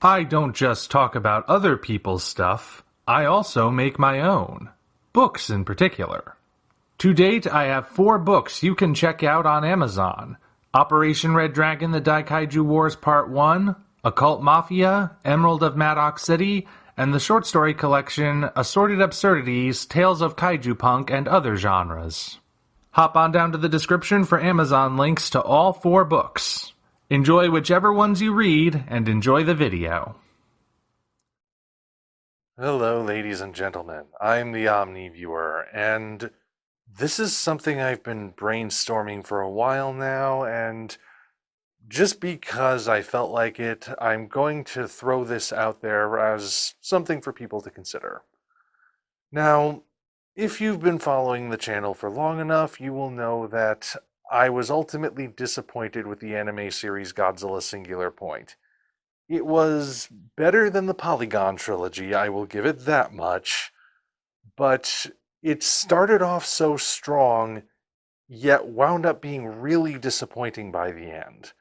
I don't just talk about other people's stuff, I also make my own. Books in particular. To date, I have 4 books you can check out on Amazon. Operation Red Dragon: The Daikaiju Wars Part 1, Occult Mafia, Emerald of Maddox City, and the short story collection Assorted Absurdities, Tales of Kaiju Punk and Other Genres. Hop on down to the description for Amazon links to all 4 books. Enjoy whichever ones you read, and enjoy the video. Hello, ladies and gentlemen. I'm the Omni viewer, and this is something I've been brainstorming for a while now, and just because I felt like it, I'm going to throw this out there as something for people to consider. Now, if you've been following the channel for long enough, you will know that I was ultimately disappointed with the anime series Godzilla Singular Point. It was better than the Polygon trilogy, I will give it that much, but it started off so strong, yet wound up being really disappointing by the end.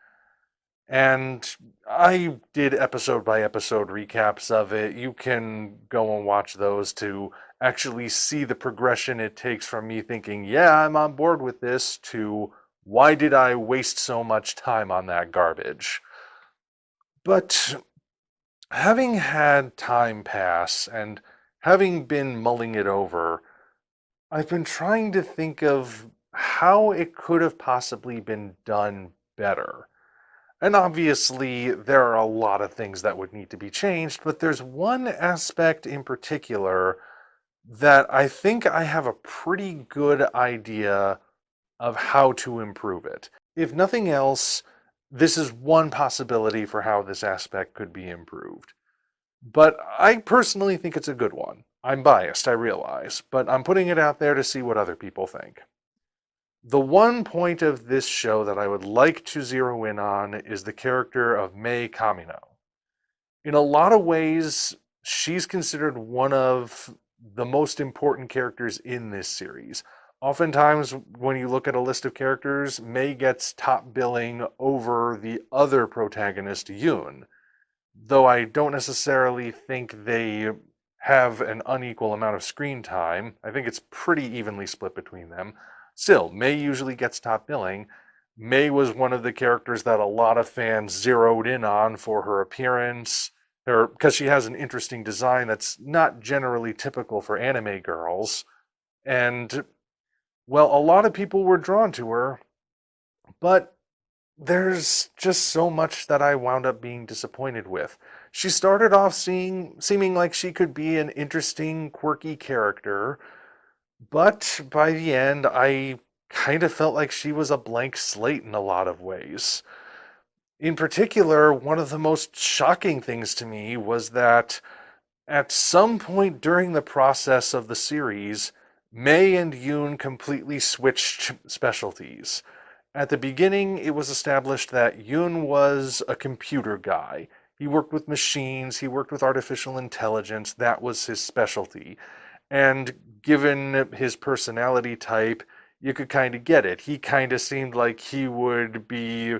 And I did episode by episode recaps of it. You can go and watch those to actually see the progression it takes from me thinking, yeah, I'm on board with this, to why did I waste so much time on that garbage? But having had time pass and having been mulling it over, I've been trying to think of how it could have possibly been done better. And obviously, there are a lot of things that would need to be changed, but there's one aspect in particular that I think I have a pretty good idea of how to improve it. If nothing else, this is one possibility for how this aspect could be improved. But I personally think it's a good one. I'm biased, I realize, but I'm putting it out there to see what other people think. The one point of this show that I would like to zero in on is the character of Mei Kamino. In a lot of ways, she's considered one of the most important characters in this series. Oftentimes, when you look at a list of characters, Mei gets top billing over the other protagonist, Yoon, though I don't necessarily think they have an unequal amount of screen time. I think it's pretty evenly split between them. Still, Mei usually gets top billing. Mei was one of the characters that a lot of fans zeroed in on for her appearance, because she has an interesting design that's not generally typical for anime girls. And, well, a lot of people were drawn to her, but there's just so much that I wound up being disappointed with. She started off seeming like she could be an interesting, quirky character, but by the end, I kind of felt like she was a blank slate in a lot of ways. In particular, one of the most shocking things to me was that at some point during the process of the series, Mei and Yoon completely switched specialties. At the beginning, it was established that Yoon was a computer guy. He worked with machines, he worked with artificial intelligence, that was his specialty. And given his personality type, you could kind of get it. He kind of seemed like he would be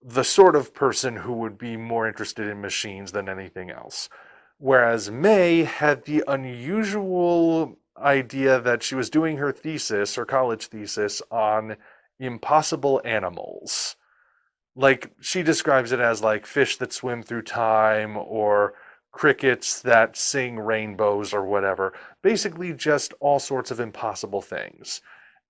the sort of person who would be more interested in machines than anything else. Whereas Mei had the unusual idea that she was doing her thesis, her college thesis, on impossible animals. Like, she describes it as like fish that swim through time, or crickets that sing rainbows, or whatever. Basically just all sorts of impossible things.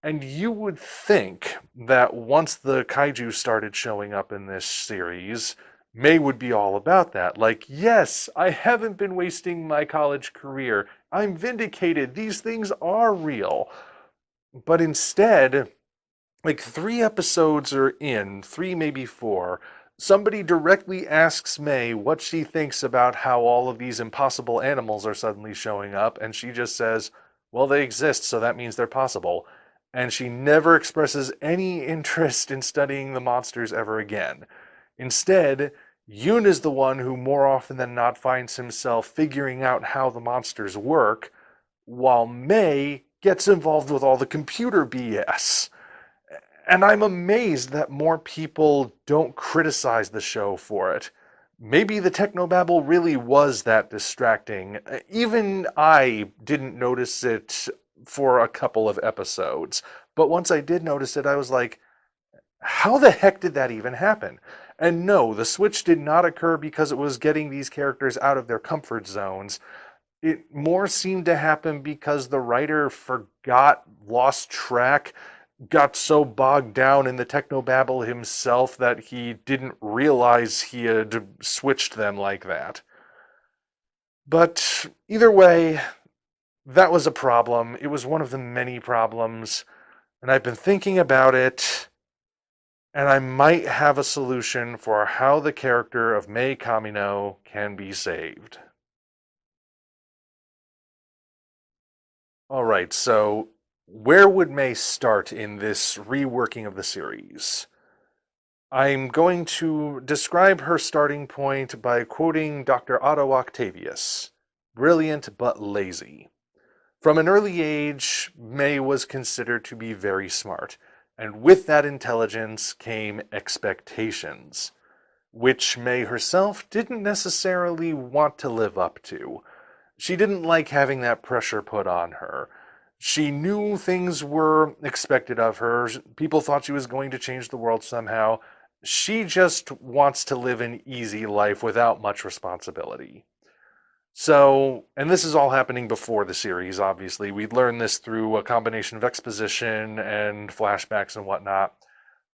And you would think that once the kaiju started showing up in this series, Mei would be all about that. Like, yes, I haven't been wasting my college career. I'm vindicated. These things are real. But instead, like 3 episodes are in, 3 maybe 4, somebody directly asks Mei what she thinks about how all of these impossible animals are suddenly showing up, and she just says, well, they exist, so that means they're possible. And she never expresses any interest in studying the monsters ever again. Instead, Yoon is the one who more often than not finds himself figuring out how the monsters work, while Mei gets involved with all the computer BS. And I'm amazed that more people don't criticize the show for it. maybe the technobabble really was that distracting. Even I didn't notice it for a couple of episodes. But once I did notice it, I was like, how the heck did that even happen? And no, the switch did not occur because it was getting these characters out of their comfort zones. It more seemed to happen because the writer forgot, lost track, got so bogged down in the technobabble himself that he didn't realize he had switched them like that. But either way, that was a problem. It was one of the many problems, and I've been thinking about it, and I might have a solution for how the character of Mei Kamino can be saved. All right, so where would Mei start in this reworking of the series? I'm going to describe her starting point by quoting Dr. Otto Octavius: brilliant but lazy. From an early age, Mei was considered to be very smart, and with that intelligence came expectations, which Mei herself didn't necessarily want to live up to. She didn't like having that pressure put on her. She knew things were expected of her. People thought she was going to change the world somehow. She just wants to live an easy life without much responsibility. So, and this is all happening before the series, obviously. We learn this through a combination of exposition and flashbacks and whatnot.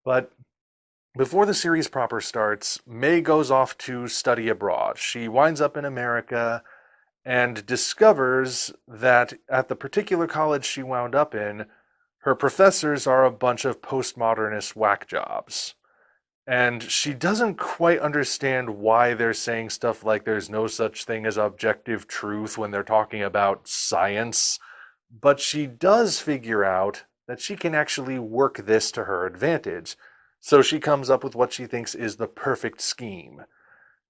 But before the series proper starts, Mei goes off to study abroad. She winds up in America and discovers that at the particular college she wound up in, her professors are a bunch of postmodernist whack jobs. And she doesn't quite understand why they're saying stuff like there's no such thing as objective truth when they're talking about science. But she does figure out that she can actually work this to her advantage. So she comes up with what she thinks is the perfect scheme.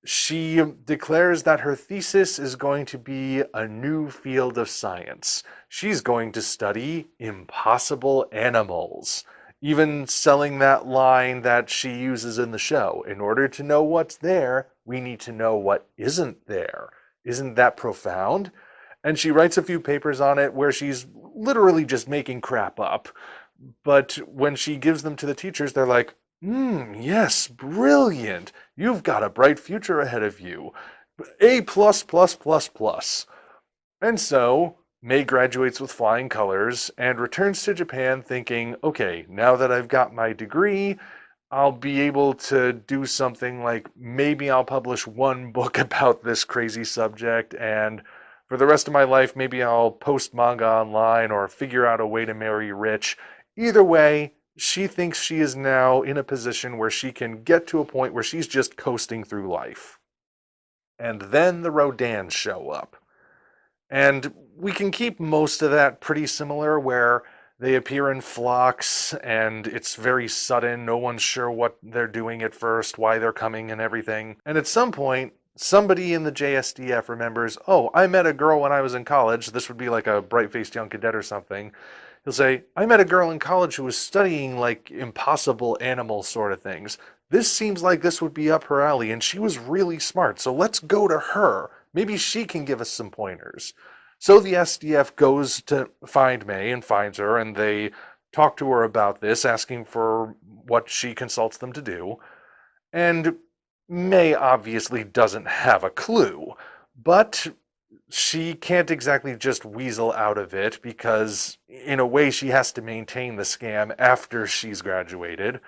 She declares that her thesis is going to be a new field of science. She's going to study impossible animals, even selling that line that she uses in the show. In order to know what's there, we need to know what isn't there. Isn't that profound? And she writes a few papers on it where she's literally just making crap up. But when she gives them to the teachers, they're like, yes, brilliant. You've got a bright future ahead of you. A plus plus plus plus. And so Mei graduates with flying colors and returns to Japan thinking, okay, now that I've got my degree, I'll be able to do something like maybe I'll publish one book about this crazy subject, and for the rest of my life, maybe I'll post manga online or figure out a way to marry rich. Either way, she thinks she is now in a position where she can get to a point where she's just coasting through life. And then the Rodans show up. And we can keep most of that pretty similar, where they appear in flocks and it's very sudden. No one's sure what they're doing at first, why they're coming and everything. And at some point, somebody in the JSDF remembers, oh, I met a girl when I was in college. This would be like a bright-faced young cadet or something. He'll say, I met a girl in college who was studying like impossible animal sort of things. This seems like this would be up her alley, and she was really smart, so let's go to her. Maybe she can give us some pointers. So the SDF goes to find Mei and finds her, and they talk to her about this, asking for what she consults them to do. And Mei obviously doesn't have a clue, but she can't exactly just weasel out of it because, in a way, she has to maintain the scam after she's graduated.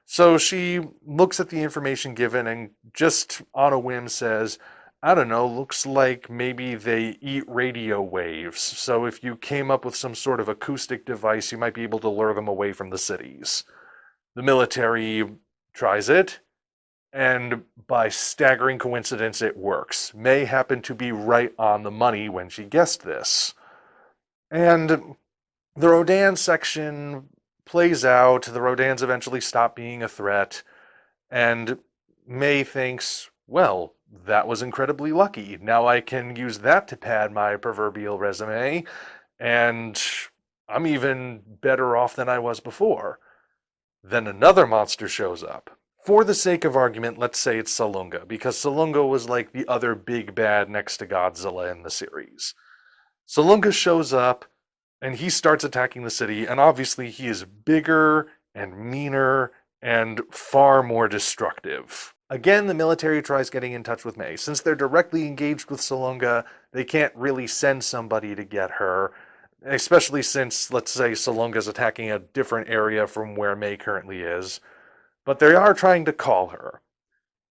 So she looks at the information given and just on a whim says, I don't know, looks like maybe they eat radio waves. So if you came up with some sort of acoustic device, you might be able to lure them away from the cities. The military tries it, and by staggering coincidence, it works. Mei happened to be right on the money when she guessed this. And the Rodan section plays out. The Rodans eventually stop being a threat. And Mei thinks, well, that was incredibly lucky. Now I can use that to pad my proverbial resume. And I'm even better off than I was before. Then another monster shows up. For the sake of argument, let's say it's Salunga, because Salunga was like the other big bad next to Godzilla in the series. Salunga shows up, and he starts attacking the city, and obviously he is bigger and meaner and far more destructive. Again, the military tries getting in touch with Mei. Since they're directly engaged with Salunga, they can't really send somebody to get her, especially since, let's say, Salunga's attacking a different area from where Mei currently is. But they are trying to call her.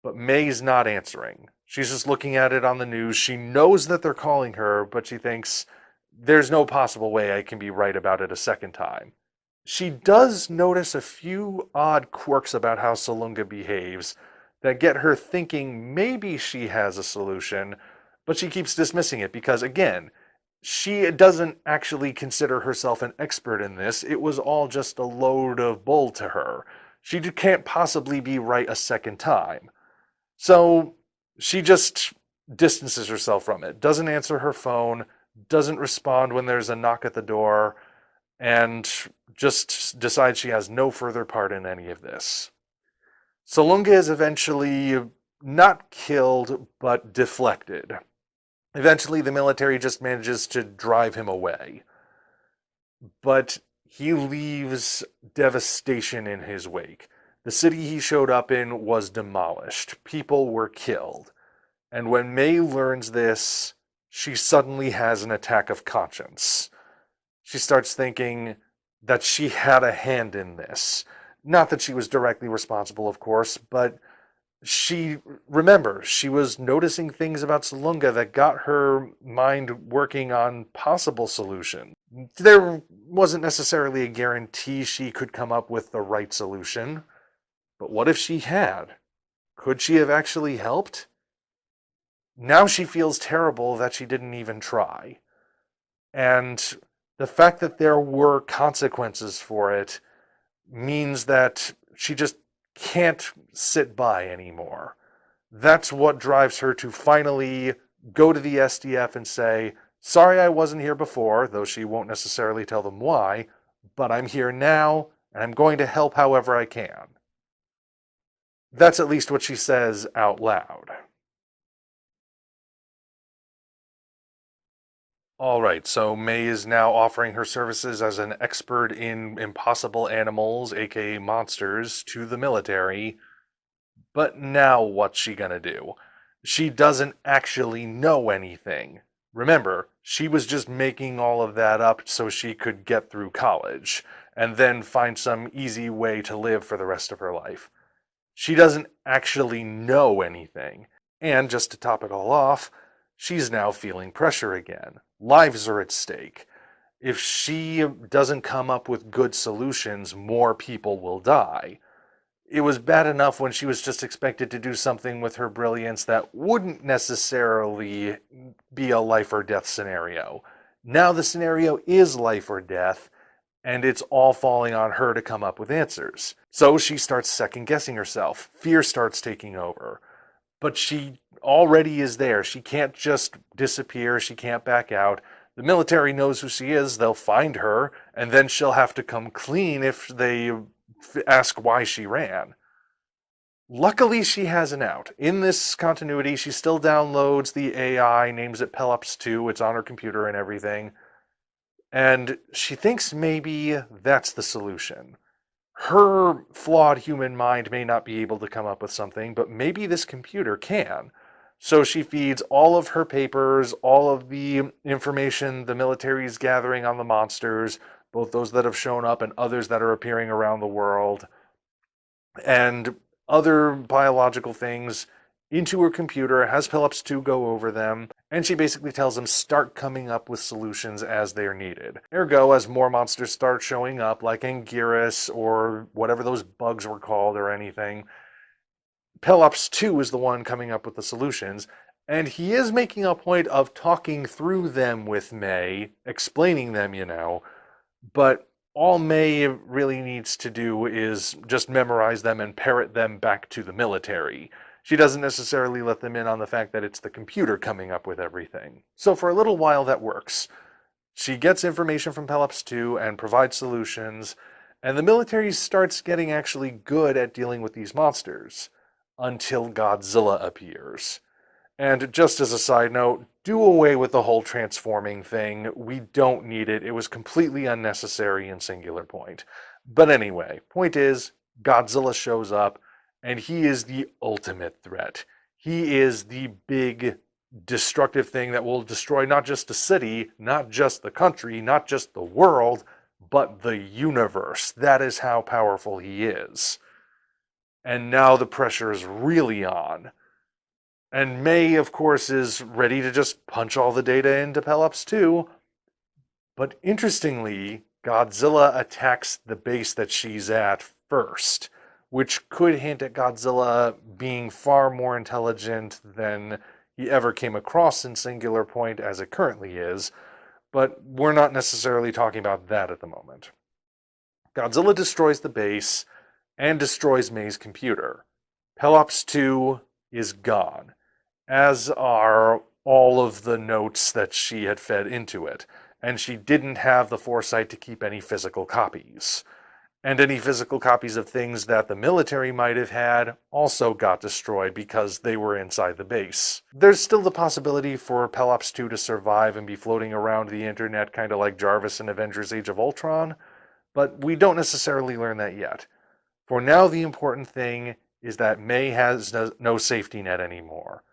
But May's not answering. She's just looking at it on the news. She knows that they're calling her, but she thinks, there's no possible way I can be right about it a second time. She does notice a few odd quirks about how Salunga behaves that get her thinking maybe she has a solution, but she keeps dismissing it because, again, she doesn't actually consider herself an expert in this. It was all just a load of bull to her. She can't possibly be right a second time. So she just distances herself from it, doesn't answer her phone, doesn't respond when there's a knock at the door, and just decides she has no further part in any of this. Salunga is eventually not killed, but deflected. Eventually, the military just manages to drive him away. But he leaves devastation in his wake. The city he showed up in was demolished. People were killed. And when Mei learns this, she suddenly has an attack of conscience. She starts thinking that she had a hand in this. Not that she was directly responsible, of course, but remember, she was noticing things about Salunga that got her mind working on possible solutions. There wasn't necessarily a guarantee she could come up with the right solution, but what if she had? Could she have actually helped? Now she feels terrible that she didn't even try. And the fact that there were consequences for it means that she just can't sit by anymore. That's what drives her to finally go to the SDF and say, sorry I wasn't here before, though she won't necessarily tell them why, but I'm here now, and I'm going to help however I can. That's at least what she says out loud. All right, so Mei is now offering her services as an expert in impossible animals, aka monsters, to the military. But now what's she gonna do? She doesn't actually know anything. Remember, she was just making all of that up so she could get through college and then find some easy way to live for the rest of her life. She doesn't actually know anything. And just to top it all off, she's now feeling pressure again. Lives are at stake. If she doesn't come up with good solutions, more people will die. It was bad enough when she was just expected to do something with her brilliance that wouldn't necessarily be a life or death scenario. Now the scenario is life or death, and it's all falling on her to come up with answers. So she starts second-guessing herself. Fear starts taking over. But she already is there. She can't just disappear. She can't back out. The military knows who she is. They'll find her, and then she'll have to come clean if they ask why she ran. Luckily, she has an out. In this continuity, she still downloads the AI, names it Pelops 2. It's on her computer and everything. And she thinks maybe that's the solution. Her flawed human mind may not be able to come up with something, but maybe this computer can. So she feeds all of her papers, all of the information the military is gathering on the monsters, both those that have shown up and others that are appearing around the world, and other biological things into her computer, has Pelops 2 go over them, and she basically tells them start coming up with solutions as they're needed. Ergo, as more monsters start showing up, like Anguirus or whatever those bugs were called or anything, Pelops 2 is the one coming up with the solutions, and he is making a point of talking through them with Mei, explaining them, but all Mei really needs to do is just memorize them and parrot them back to the military. She doesn't necessarily let them in on the fact that it's the computer coming up with everything. So for a little while that works. She gets information from Pelops 2 and provides solutions, And the military starts getting actually good at dealing with these monsters until Godzilla appears. And just as a side note, do away with the whole transforming thing. We don't need it. It was completely unnecessary in Singular Point. But anyway, point is, Godzilla shows up, and he is the ultimate threat. He is the big destructive thing that will destroy not just the city, not just the country, not just the world, but the universe. That is how powerful he is. And now the pressure is really on. And Mei, of course, is ready to just punch all the data into Pelops too. But interestingly, Godzilla attacks the base that she's at first, which could hint at Godzilla being far more intelligent than he ever came across in Singular Point as it currently is. But we're not necessarily talking about that at the moment. Godzilla destroys the base and destroys Mei's computer. Pelops 2 is gone, as are all of the notes that she had fed into it, and she didn't have the foresight to keep any physical copies. And any physical copies of things that the military might have had also got destroyed because they were inside the base. There's still the possibility for Pelops 2 to survive and be floating around the internet kind of like Jarvis in Avengers Age of Ultron, but we don't necessarily learn that yet. For now, the important thing is that Mei has no safety net anymore.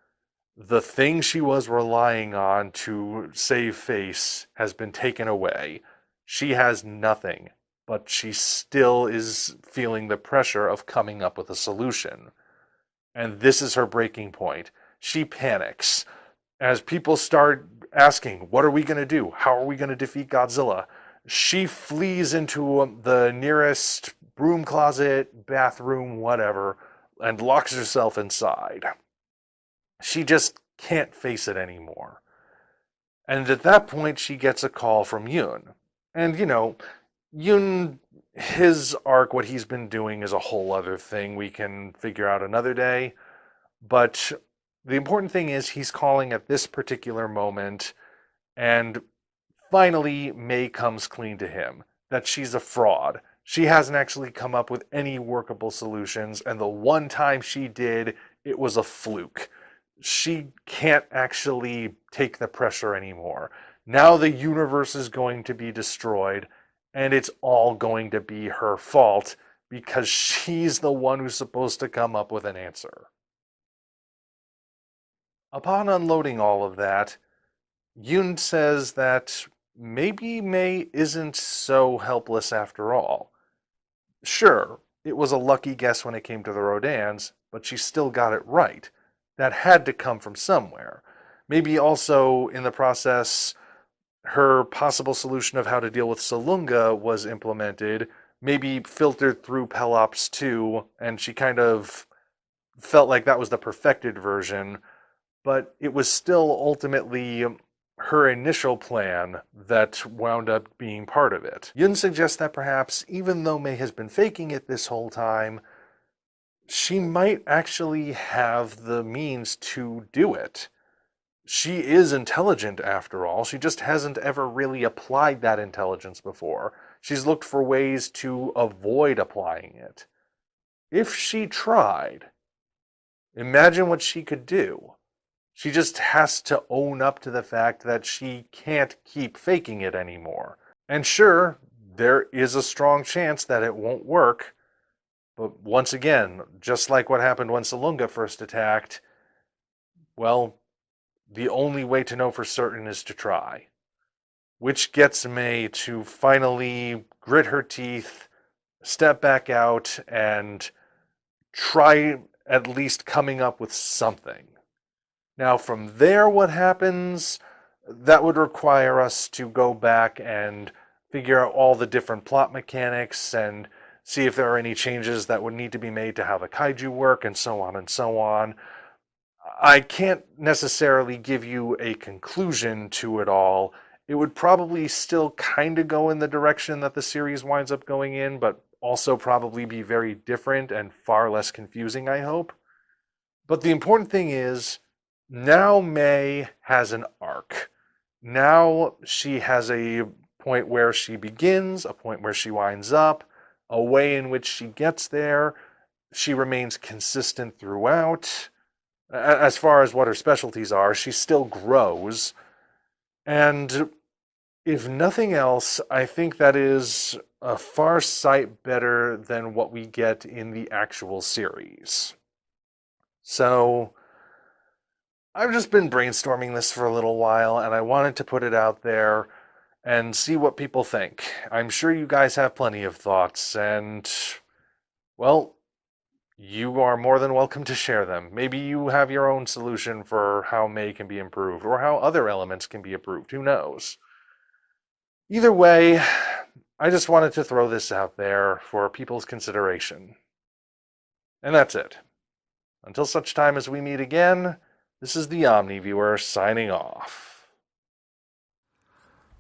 The thing she was relying on to save face has been taken away. She has nothing, but she still is feeling the pressure of coming up with a solution. And this is her breaking point. She panics. As people start asking, what are we going to do? How are we going to defeat Godzilla? She flees into the nearest broom closet, bathroom, whatever, and locks herself inside. She just can't face it anymore. And at that point, she gets a call from Yoon. And, Yoon, his arc, what he's been doing is a whole other thing we can figure out another day. But the important thing is he's calling at this particular moment, and finally, Mei comes clean to him that she's a fraud. She hasn't actually come up with any workable solutions, and the one time she did, it was a fluke. She can't actually take the pressure anymore. Now the universe is going to be destroyed, and it's all going to be her fault because she's the one who's supposed to come up with an answer. Upon unloading all of that, Yoon says that maybe Mei isn't so helpless after all. Sure, it was a lucky guess when it came to the Rodans, but she still got it right. That had to come from somewhere. Maybe also, in the process, her possible solution of how to deal with Salunga was implemented, maybe filtered through Pelops 2, and she kind of felt like that was the perfected version, but it was still ultimately her initial plan that wound up being part of it. Yun suggests that perhaps, even though Mei has been faking it this whole time, she might actually have the means to do it. She is intelligent after all. She just hasn't ever really applied that intelligence before. She's looked for ways to avoid applying it. If she tried, imagine what she could do. She just has to own up to the fact that she can't keep faking it anymore. And sure, there is a strong chance that it won't work. But once again, just like what happened when Salunga first attacked, well, the only way to know for certain is to try. Which gets Mei to finally grit her teeth, step back out, and try at least coming up with something. Now, from there, what happens? That would require us to go back and figure out all the different plot mechanics and see if there are any changes that would need to be made to how the kaiju work, and so on and so on. I can't necessarily give you a conclusion to it all. It would probably still kind of go in the direction that the series winds up going in, but also probably be very different and far less confusing, I hope. But the important thing is, now Mei has an arc. Now she has a point where she begins, a point where she winds up, a way in which she gets there. She remains consistent throughout. As far as what her specialties are, she still grows. And if nothing else, I think that is a far sight better than what we get in the actual series. So, I've just been brainstorming this for a little while, and I wanted to put it out there and see what people think. I'm sure you guys have plenty of thoughts, and, well, you are more than welcome to share them. Maybe you have your own solution for how Mei can be improved, or how other elements can be improved. Who knows? Either way, I just wanted to throw this out there for people's consideration. And that's it. Until such time as we meet again, this is the Omni Viewer signing off.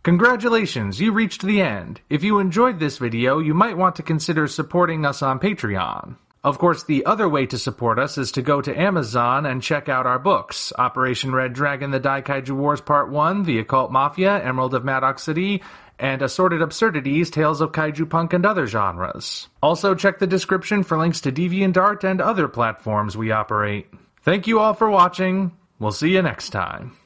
Congratulations, you reached the end. If you enjoyed this video, you might want to consider supporting us on Patreon. Of course, the other way to support us is to go to Amazon and check out our books: Operation Red Dragon, The Daikaiju Wars Part 1, The Occult Mafia, Emerald of Maddox City, and Assorted Absurdities, Tales of Kaiju Punk and Other Genres. Also check the description for links to DeviantArt and other platforms we operate. Thank you all for watching. We'll see you next time.